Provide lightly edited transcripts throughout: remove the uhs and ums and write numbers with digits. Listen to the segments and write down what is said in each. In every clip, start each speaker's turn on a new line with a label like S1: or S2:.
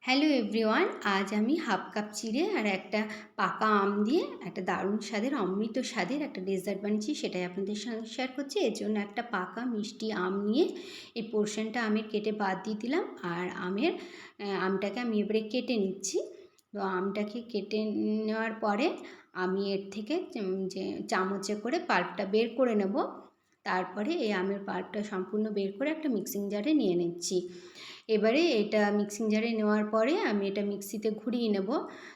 S1: Hello everyone, আজ আমি half cup চিড়ে আর একটা পাকা আম দিয়ে একটা দারুণ স্বাদের অমৃত স্বাদের একটা ডেজার্ট বানিয়েছি, সেটাই আপনাদের সঙ্গে শেয়ার করছি। এর জন্য একটা পাকা মিষ্টি আম নিয়ে এই পোর্শনটা আমের কেটে বাদ দিয়ে দিলাম। আর আমটাকে আমি এবারে কেটে নিচ্ছি। তো আমটাকে কেটে নেওয়ার পরে আমি এর থেকে যে চামচে করে পাল্পটা বের করে নেব। তারপরে এই আমের পাল্পটা সম্পূর্ণ বের করে একটা মিক্সিং জারে নিয়ে নিচ্ছি। এবারে এটা মিক্সিং জারে নেওয়ার পরে আমি এটা মিক্সিতে ঘুরিয়ে নেব।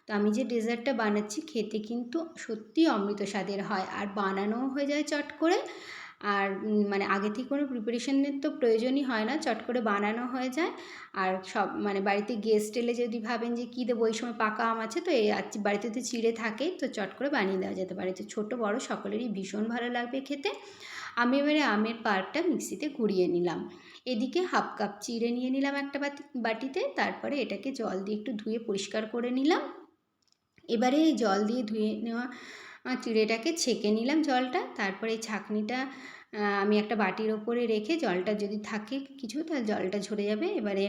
S1: তো আমি যে ডেজার্টটা বানাচ্ছি খেতে কিন্তু সত্যি অমৃত স্বাদের হয়, আর বানানোও হয়ে যায় চট করে। আর মানে আগে থেকে কোনো প্রিপারেশনের তো প্রয়োজনই হয় না, চট করে বানানো হয়ে যায়। আর সব মানে বাড়িতে গেস্ট এলে যদি ভাবেন যে কী দেবো, ওই সময় পাকা আম আছে, তো এই বাড়িতে তো চিড়ে থাকেই, তো চট করে বানিয়ে দেওয়া যেতে পারে। তো ছোটো বড় সকলেরই ভীষণ ভালো লাগবে খেতে। আমি এবারে আমের পাল্পটা মিক্সিতে ঘুরিয়ে নিলাম। এদিকে হাফ কাপ চিড়ে নিয়ে নিলাম একটা বাটিতে। তারপরে এটাকে জল দিয়ে একটু ধুয়ে পরিষ্কার করে নিলাম। এবারে এই জল দিয়ে ধুয়ে নেওয়া চিড়েটাকে ছেঁকে নিলাম জলটা। তারপরে এই ছাঁকনিটা আমি একটা বাটির ওপরে রেখে, জলটা যদি থাকে কিছু তাহলে জলটা ঝরে যাবে। এবারে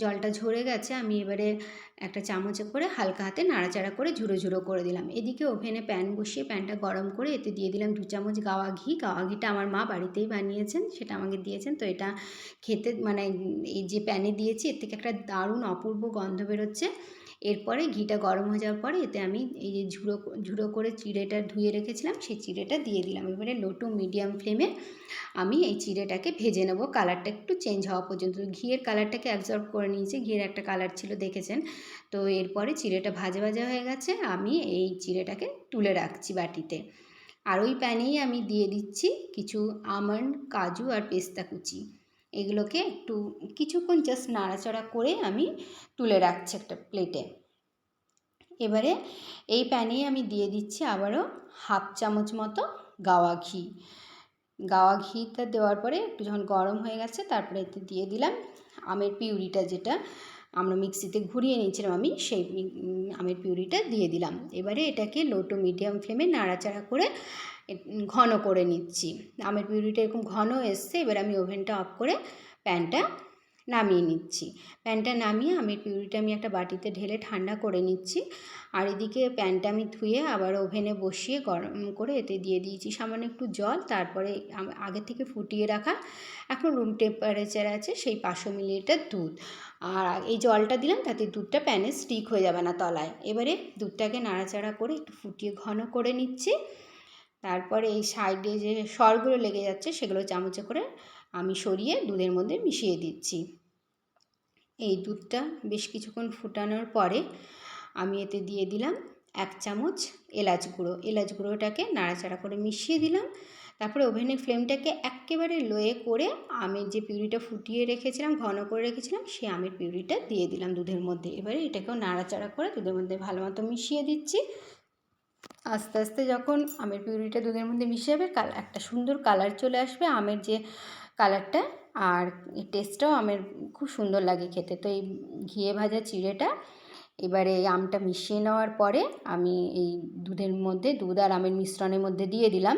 S1: জলটা ঝরে গেছে, আমি এবারে একটা চামচে করে হালকা হাতে নাড়াচাড়া করে ঝুড়ো ঝুড়ো করে দিলাম। এদিকে ওভেনে প্যান বসিয়ে প্যানটা গরম করে এতে দিয়ে দিলাম 2 চামচ গাওয়া ঘি। গাওয়া ঘিটা আমার মা বাড়িতেই বানিয়েছেন, সেটা আমাকে দিয়েছেন। তো এটা খেতে মানে এই যে প্যানে দিয়েছি এর থেকে একটা দারুণ অপূর্ব গন্ধ বেরোচ্ছে। এরপরে ঘিটা গরম হয়ে যাওয়ার পরে এতে আমি এই যে ঝুড়ো ঝুড়ো করে চিড়েটা ধুয়ে রেখেছিলাম সেই চিড়েটা দিয়ে দিলাম। এবারে লো টু মিডিয়াম ফ্লেমে আমি এই চিড়েটাকে ভেজে নেব, কালারটা একটু চেঞ্জ হওয়া পর্যন্ত। ঘিয়ের কালারটাকে অ্যাবজর্ব করে নিয়েছি, ঘিয়ের একটা কালার ছিল দেখেছেন। তো এরপরে চিড়েটা ভাজা ভাজা হয়ে গেছে, আমি এই চিড়েটাকে তুলে রাখছি বাটিতে। আর ওই প্যানেই আমি দিয়ে দিচ্ছি কিছু আমন্ড, কাজু আর পেস্তা কুচি। এগুলোকে একটু কিছুক্ষণ জাস্ট নাড়াচাড়া করে আমি তুলে রাখছি একটা প্লেটে। এবারে এই প্যানেই আমি দিয়ে দিচ্ছি আবারও হাফ চামচ মতো গাওয়া ঘি। গাওয়া ঘিটা দেওয়ার পরে একটু যখন গরম হয়ে গেছে, তারপরে এতে দিয়ে দিলাম আমের পিউরিটা, যেটা আমরা মিক্সিতে ঘুরিয়ে নিয়েছিলাম আমি, সেই আমের পিউরিটা দিয়ে দিলাম। এবারে এটাকে লো টু মিডিয়াম ফ্লেমে নাড়াচাড়া করে ঘন করে নিচ্ছি। আমের পিউরিটা এরকম ঘন এসছে, এবার আমি ওভেনটা অফ করে প্যানটা নামিয়ে নিচ্ছি। প্যানটা নামিয়ে আমের পিউরিটা আমি একটা বাটিতে ঢেলে ঠান্ডা করে নিচ্ছি। আর এদিকে প্যানটা আমি ধুয়ে আবার ওভেনে বসিয়ে গরম করে এতে দিয়ে দিয়েছি সামান্য একটু জল। তারপরে আগে থেকে ফুটিয়ে রাখা, এখন রুম টেম্পারেচার আছে সেই 500 মিলিলিটার দুধ। আর এই জলটা দিলাম তাতে দুধটা প্যানে স্টিক হয়ে যাবে না তলায়। এবারে দুধটাকে নাড়াচাড়া করে একটু ফুটিয়ে ঘন করে নিচ্ছি। তারপরে এই সাইডে যে সরগুলো লেগে যাচ্ছে সেগুলো চামচে করে আমি সরিয়ে দুধের মধ্যে মিশিয়ে দিচ্ছি। এই দুধটা বেশ কিছুক্ষণ ফুটানোর পরে আমি এতে দিয়ে দিলাম 1 চামচ এলাচ গুঁড়ো। এলাচ গুঁড়োটাকে নাড়াচাড়া করে মিশিয়ে দিলাম। তারপরে ওভেনের ফ্লেমটাকে একেবারে লোয়ে করে আমের যে পিউরিটা ফুটিয়ে রেখেছিলাম, ঘন করে রেখেছিলাম, সেই আমের পিউরিটা দিয়ে দিলাম দুধের মধ্যে। এবারে এটাকেও নাড়াচাড়া করে দুধের মধ্যে ভালো মতো মিশিয়ে দিচ্ছি। আস্তে আস্তে যখন আমের পিউরিটা দুধের মধ্যে মিশে যাবে, একটা সুন্দর কালার চলে আসবে আমের যে কালারটা, আর টেস্টটাও আমের খুব সুন্দর লাগে খেতে। তো এই ঘিয়ে ভাজা চিড়েটা এবারে এই আমটা মিশিয়ে নেওয়ার পরে আমি এই দুধের মধ্যে, দুধ আর আমের মিশ্রণের মধ্যে দিয়ে দিলাম।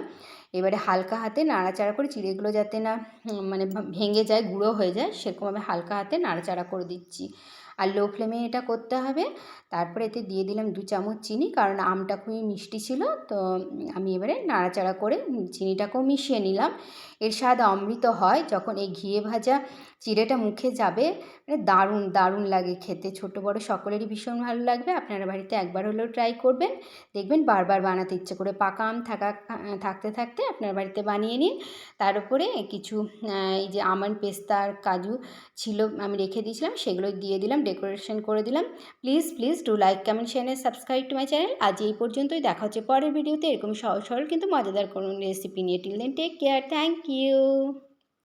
S1: এবারে হালকা হাতে নাড়াচাড়া করে চিড়েগুলো যাতে না মানে ভেঙে যায়, গুঁড়ো হয়ে যায়, সেরকম আমি হালকা হাতে নাড়াচাড়া করে দিচ্ছি। আর লো ফ্লেমে এটা করতে হবে। তারপরে এতে দিয়ে দিলাম 2 চামচ চিনি, কারণ আমটা খুবই মিষ্টি ছিল। তো আমি এবারে নাড়াচাড়া করে চিনিটাকেও মিশিয়ে নিলাম। এর স্বাদ অমৃত হয় যখন এই ঘিয়ে ভাজা চিড়েটা মুখে যাবে, মানে দারুণ দারুণ লাগে খেতে। ছোটো বড়ো সকলেরই ভীষণ ভালো লাগবে। আপনারা বাড়িতে একবার হলেও ট্রাই করবেন, দেখবেন বারবার বানাতে ইচ্ছে করে। পাকা আম থাকতে থাকতে আপনার বাড়িতে বানিয়ে নিন। তার উপরে কিছু এই যে আমন্ড, পেস্তা আর কাজু ছিল আমি রেখে দিয়েছিলাম, সেগুলো দিয়ে দিলাম, ডেকোরেশন করে দিলাম। Please please do like, comment, share and subscribe to my channel. আজ এই পর্যন্তই, দেখা হচ্ছে পরের ভিডিওতে এরকম সহজ সরল কিন্তু মজাদার কোনো রেসিপি নিয়ে। Till then take care, thank you.